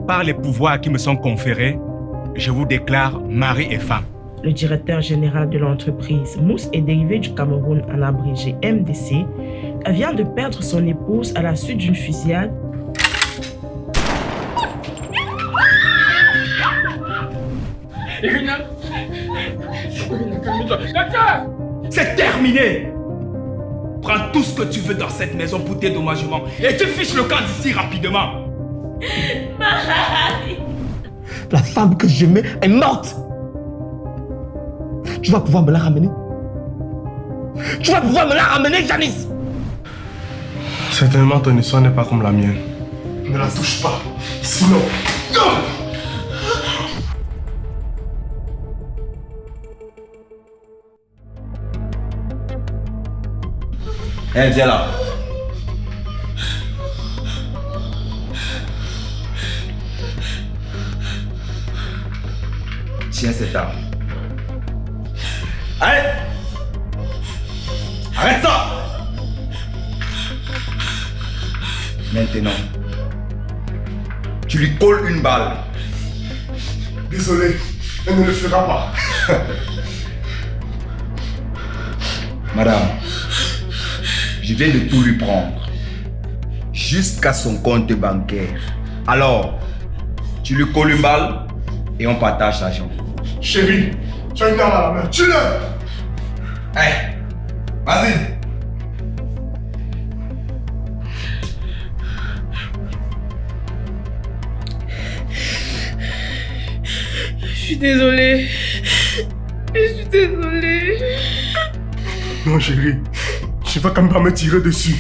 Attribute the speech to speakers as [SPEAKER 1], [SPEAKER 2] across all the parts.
[SPEAKER 1] par les pouvoirs qui me sont conférés, je vous déclare mari et femme.
[SPEAKER 2] Le directeur général de l'entreprise Mousse et Dérivés du Cameroun, en abrégé MDC, vient de perdre son épouse à la suite d'une fusillade.
[SPEAKER 3] Irina, calme-toi. Docteur!
[SPEAKER 4] C'est terminé! Prends tout ce que tu veux dans cette maison pour dédommagement et tu fiches le camp d'ici rapidement.
[SPEAKER 2] Marie!
[SPEAKER 5] La femme que j'aimais est morte. Tu vas pouvoir me la ramener? Tu vas pouvoir me la ramener, Janice?
[SPEAKER 6] Certainement, ton histoire n'est pas comme la mienne. Ne la touche pas, sinon...
[SPEAKER 7] Hé, viens là. Tiens cette arme. Allez! Arrête ça! Maintenant, tu lui colles une balle.
[SPEAKER 6] Désolé, elle ne le fera pas.
[SPEAKER 7] Madame, je viens de tout lui prendre. Jusqu'à son compte bancaire. Alors, tu lui colles une balle et on partage l'argent.
[SPEAKER 6] Chérie, tu as une arme à la main, tue-le!
[SPEAKER 7] Hé, vas-y!
[SPEAKER 2] Je suis désolée. Je suis désolée.
[SPEAKER 6] Non, chérie, tu vas quand même pas me tirer dessus.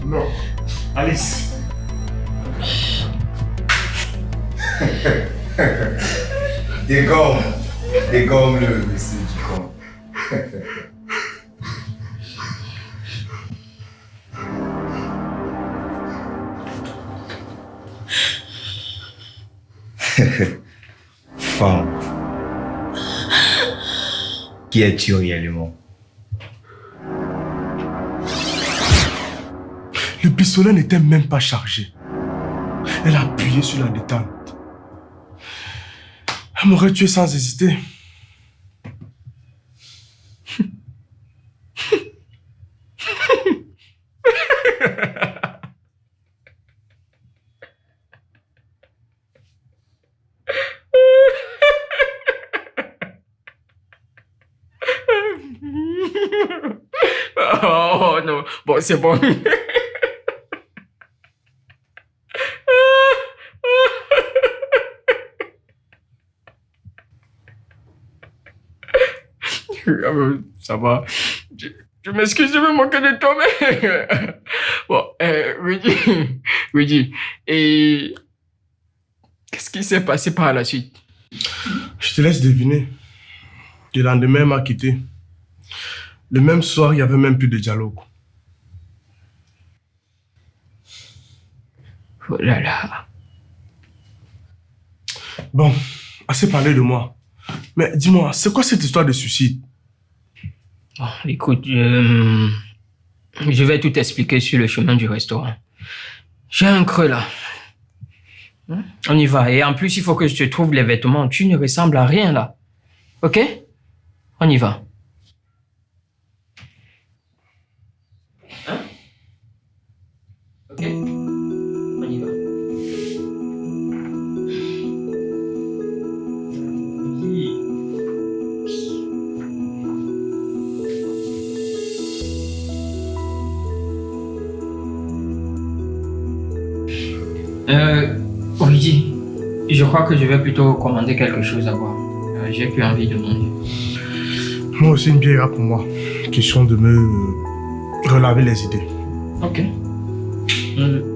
[SPEAKER 6] Non, Alice.
[SPEAKER 7] Dégomme le monsieur du con. Femme. Qui es-tu réellement?
[SPEAKER 6] Le pistolet n'était même pas chargé. Elle a appuyé sur la détente. Elle m'aurait tué sans hésiter.
[SPEAKER 3] Oh non, bon, c'est bon. Ça va. Je m'excuse, je me moquer de toi, mais... Bon, Rudy, et... Qu'est-ce qui s'est passé par la suite?
[SPEAKER 6] Je te laisse deviner. Le lendemain, elle m'a quitté. Le même soir, il n'y avait même plus de dialogue.
[SPEAKER 3] Oh là là.
[SPEAKER 6] Bon, assez parlé de moi. Mais dis-moi, c'est quoi cette histoire de suicide?
[SPEAKER 3] Bon, écoute, je vais tout expliquer sur le chemin du restaurant. J'ai un creux là. On y va. Et en plus, il faut que je te trouve les vêtements. Tu ne ressembles à rien là. Ok? On y va. Hein? Ok? On y va. Olivier, je crois que je vais plutôt commander quelque chose à boire. J'ai plus envie de manger.
[SPEAKER 6] Moi aussi, une bière pour moi. Question de me relaver les idées.
[SPEAKER 3] Ok.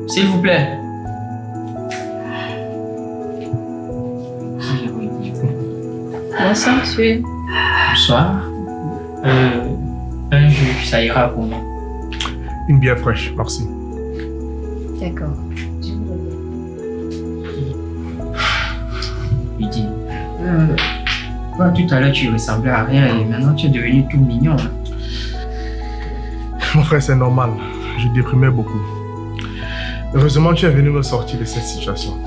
[SPEAKER 3] S'il vous plaît.
[SPEAKER 8] Bonsoir, monsieur.
[SPEAKER 3] Bonsoir. Un jus, ça ira pour moi.
[SPEAKER 6] Une bière fraîche, merci.
[SPEAKER 8] D'accord.
[SPEAKER 3] Il dit, toi, tout à l'heure, tu ressemblais à rien et maintenant, tu es devenu tout mignon. Hein.
[SPEAKER 6] Mon frère, c'est normal. Je déprimais beaucoup. Heureusement, tu es venu me sortir de cette situation.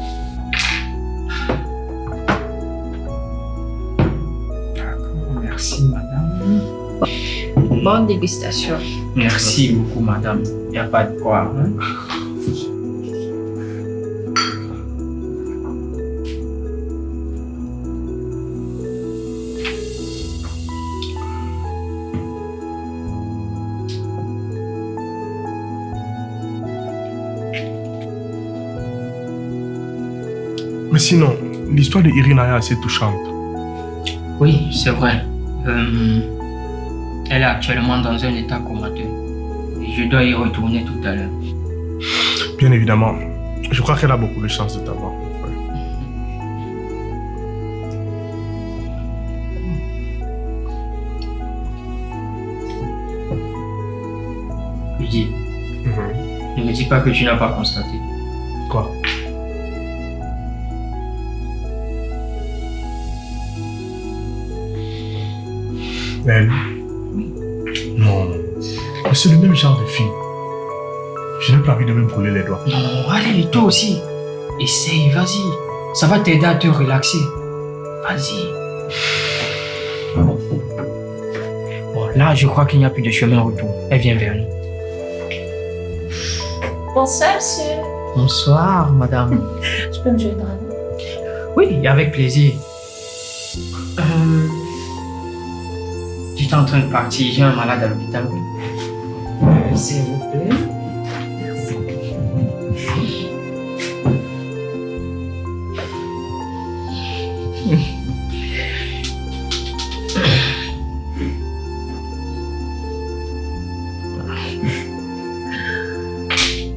[SPEAKER 8] Bonne dégustation.
[SPEAKER 3] Merci beaucoup, madame. Il n'y a pas de quoi. Hein?
[SPEAKER 6] Mais sinon, l'histoire de Irina est assez touchante.
[SPEAKER 3] Oui, c'est vrai. Elle est actuellement dans un état comateux. Et je dois y retourner tout à l'heure.
[SPEAKER 6] Bien évidemment, je crois qu'elle a beaucoup de chance de t'avoir, mon frère.
[SPEAKER 3] Rudy, ne me dis pas que tu n'as pas constaté.
[SPEAKER 6] Quoi? Elle? Non. Mais c'est le même genre de fille. Je n'ai pas envie de me brûler les doigts.
[SPEAKER 3] Non, allez, toi aussi. Essaye, vas-y. Ça va t'aider à te relaxer. Vas-y. Bon, là, je crois qu'il n'y a plus de chemin retour. Elle vient vers nous.
[SPEAKER 8] Bonsoir, monsieur.
[SPEAKER 3] Bonsoir, madame.
[SPEAKER 8] Je peux me joindre à vous?
[SPEAKER 3] Oui, avec plaisir. J'étais en train de partir, j'ai un malade à l'hôpital. S'il vous plaît.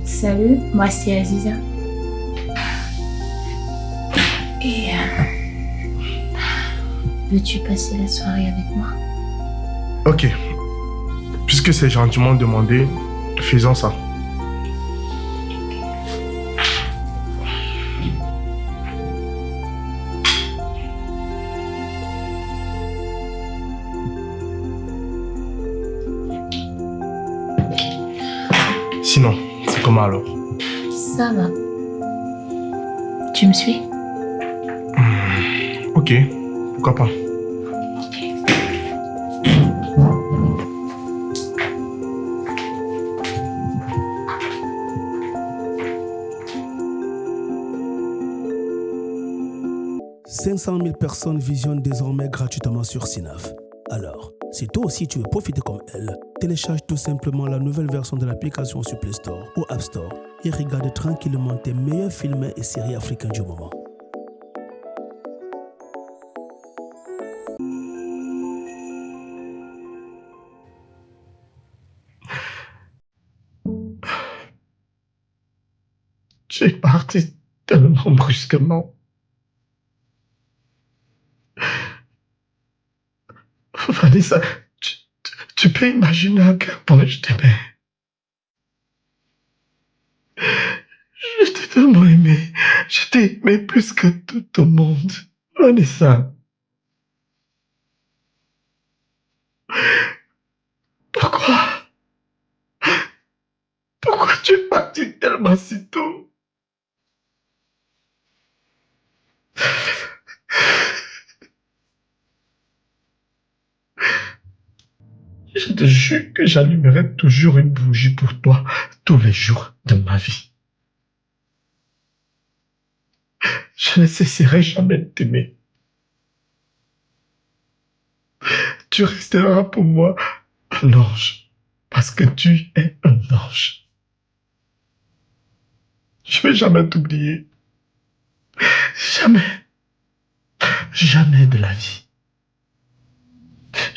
[SPEAKER 8] Salut, moi c'est Aziza. Et veux-tu passer la soirée avec moi?
[SPEAKER 6] Ok. Puisque c'est gentiment demandé, faisons ça. Sinon, c'est comment alors?
[SPEAKER 8] Ça va. Tu me suis?
[SPEAKER 6] Ok, pourquoi pas.
[SPEAKER 9] « 500 000 personnes visionnent désormais gratuitement sur Synapse. Alors, si toi aussi tu veux profiter comme elle, télécharge tout simplement la nouvelle version de l'application sur Play Store ou App Store et regarde tranquillement tes meilleurs films et séries africains du moment.
[SPEAKER 6] Tu es parti tellement brusquement. Vanessa, tu peux imaginer à quel point je t'aimais. Je t'ai tellement aimé. Je t'ai aimé plus que tout au monde. Vanessa. Pourquoi tu es parti tellement si tôt? Je te jure que j'allumerai toujours une bougie pour toi tous les jours de ma vie. Je ne cesserai jamais de t'aimer. Tu resteras pour moi un ange, parce que tu es un ange. Je ne vais jamais t'oublier. Jamais. Jamais de la vie.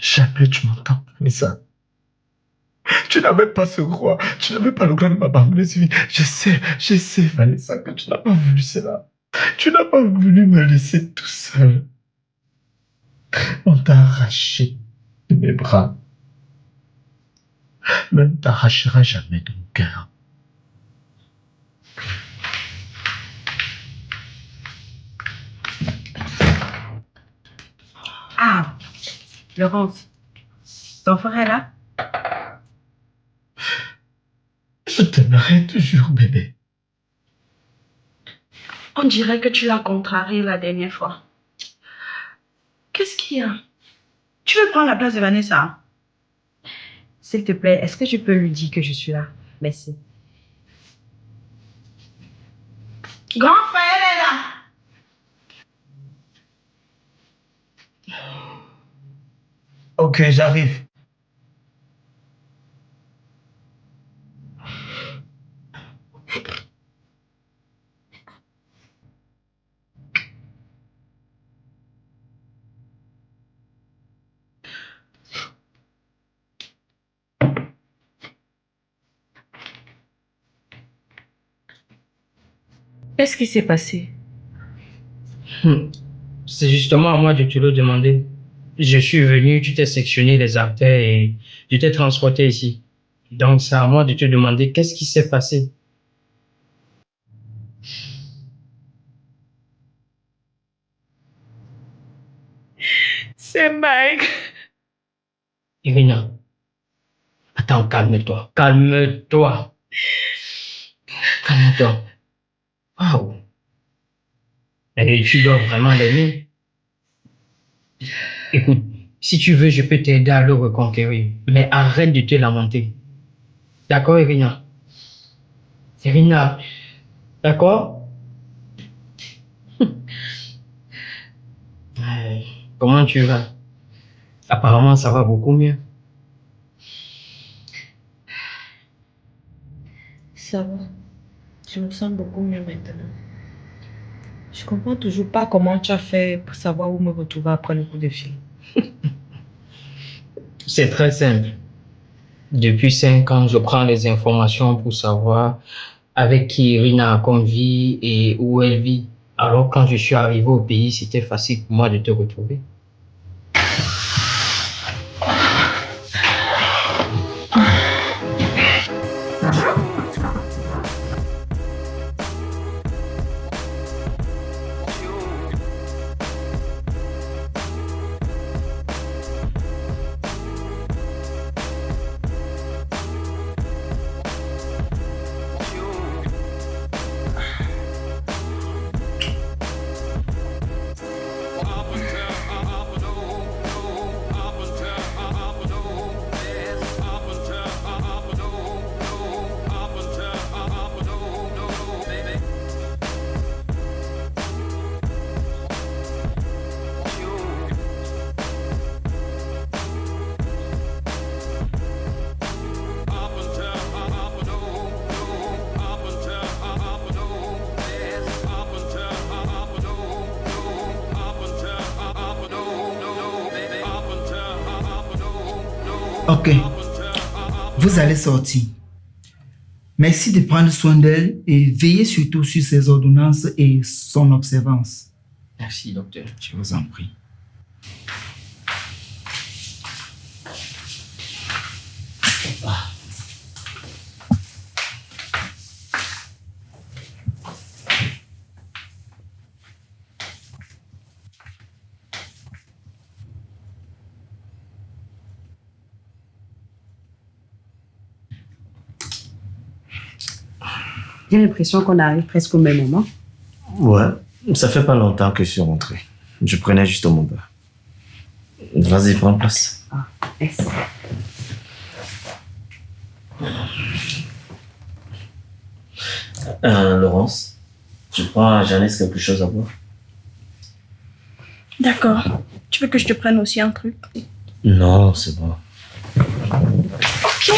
[SPEAKER 6] Jamais tu m'entends, Vanessa. Tu n'avais pas ce roi, tu n'avais pas le droit de m'abandonner. Je sais, Vanessa, que tu n'as pas voulu cela. Tu n'as pas voulu me laisser tout seul. On t'a arraché de mes bras. Mais on ne t'arrachera jamais de mon cœur.
[SPEAKER 2] Ah, Laurence, ton frère est là?
[SPEAKER 6] Je t'aimerai toujours, bébé.
[SPEAKER 2] On dirait que tu l'as contrarié la dernière fois. Qu'est-ce qu'il y a? Tu veux prendre la place de Vanessa?
[SPEAKER 10] S'il te plaît, est-ce que tu peux lui dire que je suis là? Merci.
[SPEAKER 2] Grand frère est là.
[SPEAKER 6] Ok, j'arrive.
[SPEAKER 10] Qu'est-ce qui s'est passé?
[SPEAKER 3] C'est justement à moi de te le demander. Je suis venu, tu t'es sectionné les artères et tu t'es transporté ici. Donc c'est à moi de te demander qu'est-ce qui s'est passé.
[SPEAKER 2] C'est Mike.
[SPEAKER 3] Irina, attends, calme-toi. Calme-toi. Calme-toi. Waouh. Et tu dois vraiment l'aimer. Écoute, si tu veux, je peux t'aider à le reconquérir. Mais arrête de te lamenter. D'accord, Irina? Irina, d'accord? Comment tu vas? Apparemment, ça va beaucoup mieux.
[SPEAKER 10] Ça va. Je me sens beaucoup mieux maintenant. Je comprends toujours pas comment tu as fait pour savoir où me retrouver après le coup de fil.
[SPEAKER 3] C'est très simple. Depuis 5 ans, je prends les informations pour savoir avec qui Irina a convié et où elle vit. Alors quand je suis arrivé au pays, c'était facile pour moi de te retrouver.
[SPEAKER 11] Ok. Vous allez sortir. Merci de prendre soin d'elle et veillez surtout sur ses ordonnances et son observance.
[SPEAKER 3] Merci, docteur.
[SPEAKER 11] Je vous en prie.
[SPEAKER 10] J'ai l'impression qu'on arrive presque au même moment.
[SPEAKER 5] Ouais, ça fait pas longtemps que je suis rentré. Je prenais juste mon bain. Vas-y, prends place.
[SPEAKER 10] Ah, merci.
[SPEAKER 5] Laurence, tu prends à Janice quelque chose à boire?
[SPEAKER 12] D'accord. Tu veux que je te prenne aussi un truc?
[SPEAKER 5] Non, c'est bon.
[SPEAKER 12] Ok.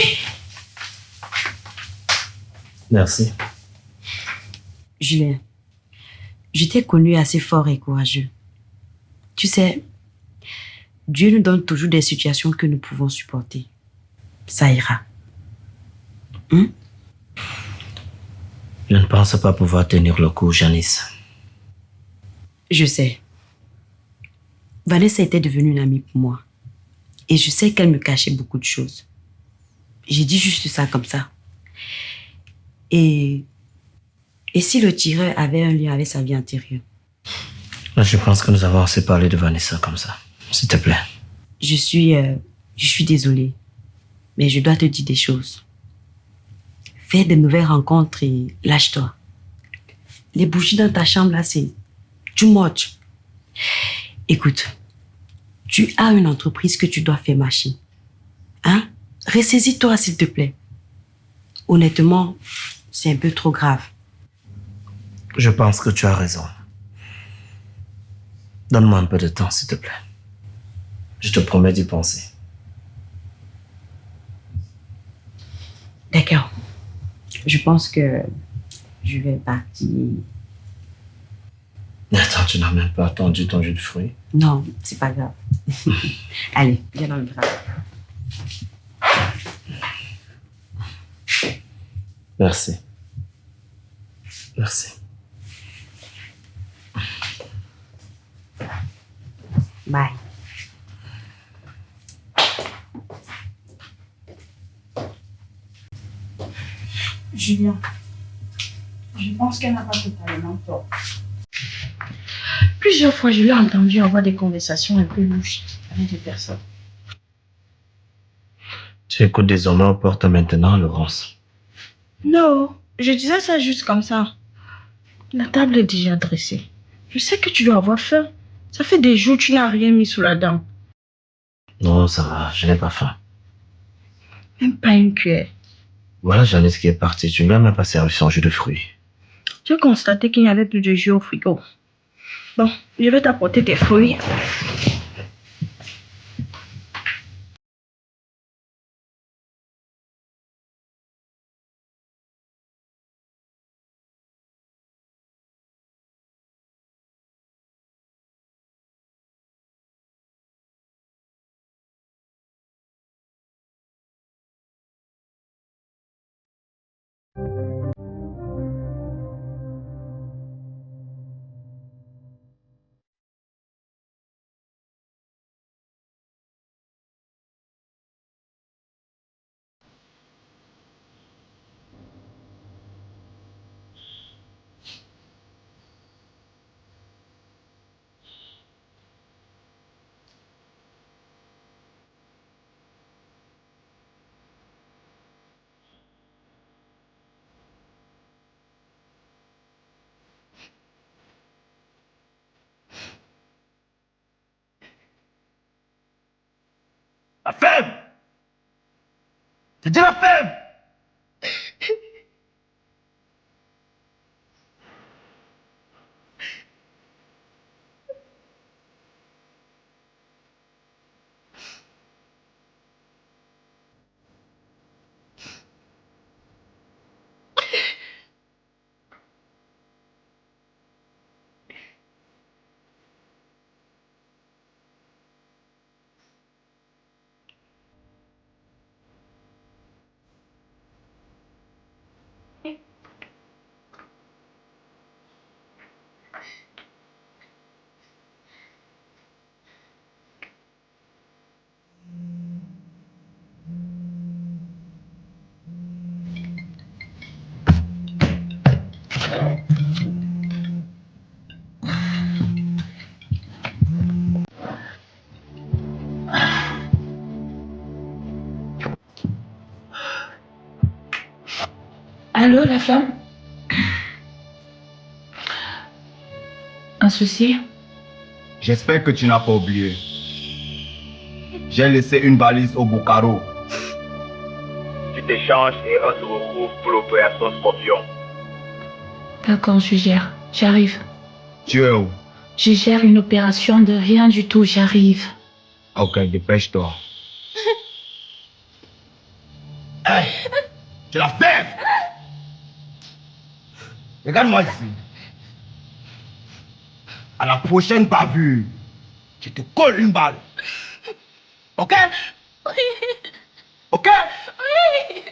[SPEAKER 5] Merci.
[SPEAKER 10] Julien, je t'ai connu assez fort et courageux. Tu sais, Dieu nous donne toujours des situations que nous pouvons supporter. Ça ira.
[SPEAKER 5] Je ne pense pas pouvoir tenir le coup, Janice.
[SPEAKER 10] Je sais. Vanessa était devenue une amie pour moi. Et je sais qu'elle me cachait beaucoup de choses. J'ai dit juste ça comme ça. Et si le tireur avait un lien avec sa vie antérieure?
[SPEAKER 5] Je pense que nous avons assez parlé de Vanessa comme ça. S'il te plaît.
[SPEAKER 10] Je suis désolée. Mais je dois te dire des choses. Fais de nouvelles rencontres et lâche-toi. Les bougies dans ta chambre, là, c'est too much. Écoute, tu as une entreprise que tu dois faire marcher. Hein? Ressaisis-toi, s'il te plaît. Honnêtement, c'est un peu trop grave.
[SPEAKER 5] Je pense que tu as raison. Donne-moi un peu de temps, s'il te plaît. Je te promets d'y penser.
[SPEAKER 10] D'accord. Je pense que je vais partir.
[SPEAKER 5] Mais attends, tu n'as même pas attendu ton jus de fruits?
[SPEAKER 10] Non, c'est pas grave. Allez, viens dans le bras.
[SPEAKER 5] Merci. Merci.
[SPEAKER 10] Bye.
[SPEAKER 12] Julien, je pense qu'elle n'a pas totalement tort. Plusieurs fois, je l'ai entendu avoir des conversations un peu louches avec des personnes.
[SPEAKER 5] Tu écoutes désormais aux portes maintenant, Laurence.
[SPEAKER 12] Non, je disais ça juste comme ça. La table est déjà dressée. Je sais que tu dois avoir faim. Ça fait des jours que tu n'as rien mis sous la dent.
[SPEAKER 5] Non, ça va, je n'ai pas faim.
[SPEAKER 12] Même pas une cuillère.
[SPEAKER 5] Voilà Janice qui est partie. Tu ne lui as même pas servi son jus de fruits.
[SPEAKER 12] Tu as constaté qu'il n'y avait plus de jus au frigo. Bon, je vais t'apporter tes fruits.
[SPEAKER 4] La femme! J'ai dit la femme!
[SPEAKER 8] Allô, la femme? Un souci?
[SPEAKER 7] J'espère que tu n'as pas oublié. J'ai laissé une valise au Boucaro. Tu t'échanges et on se retrouve pour l'opération Scorpion.
[SPEAKER 8] D'accord, je gère. J'arrive.
[SPEAKER 7] Tu es où?
[SPEAKER 8] Je gère une opération de rien du tout, j'arrive.
[SPEAKER 7] Ok, dépêche-toi. Hey, tu l'as fait! Regarde-moi ici. À la prochaine bavure, je te colle une balle. Ok?
[SPEAKER 8] Oui.
[SPEAKER 7] Ok?
[SPEAKER 8] Oui.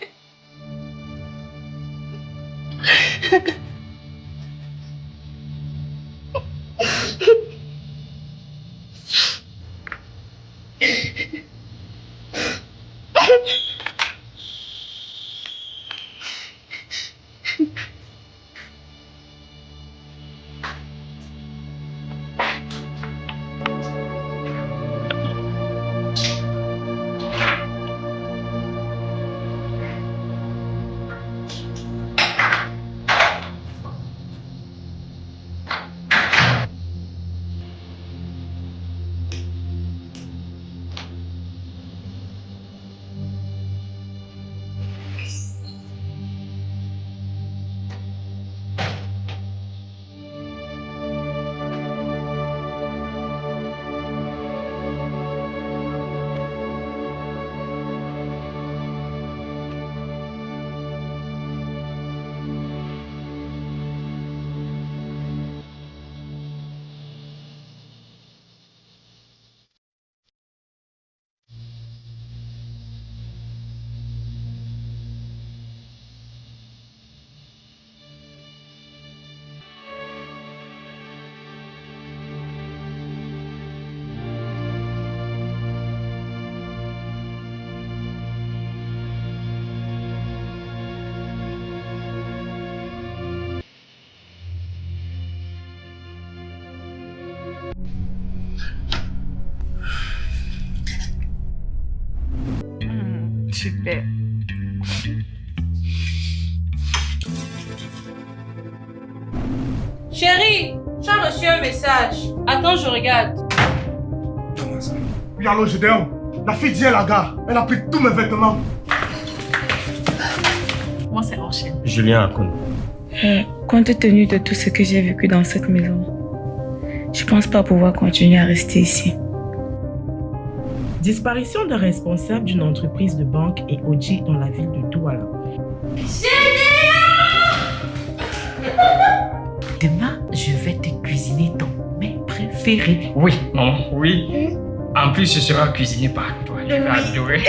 [SPEAKER 12] Super.
[SPEAKER 13] Chérie, tu as reçu un message. Attends, je regarde.
[SPEAKER 4] Comment ça? Oui, allô, Gédéon. La fille dit à la gare. Elle a pris tous mes vêtements.
[SPEAKER 12] Moi, c'est Rochelle.
[SPEAKER 5] Julien Akon.
[SPEAKER 12] Compte tenu de tout ce que j'ai vécu dans cette maison, je pense pas pouvoir continuer à rester ici.
[SPEAKER 2] Disparition d'un responsable d'une entreprise de banque et Oji dans la ville de Douala.
[SPEAKER 10] Demain, je vais te cuisiner ton mets préféré.
[SPEAKER 3] Oui, maman, oui. En plus, ce sera cuisiné par toi. Je vais adorer.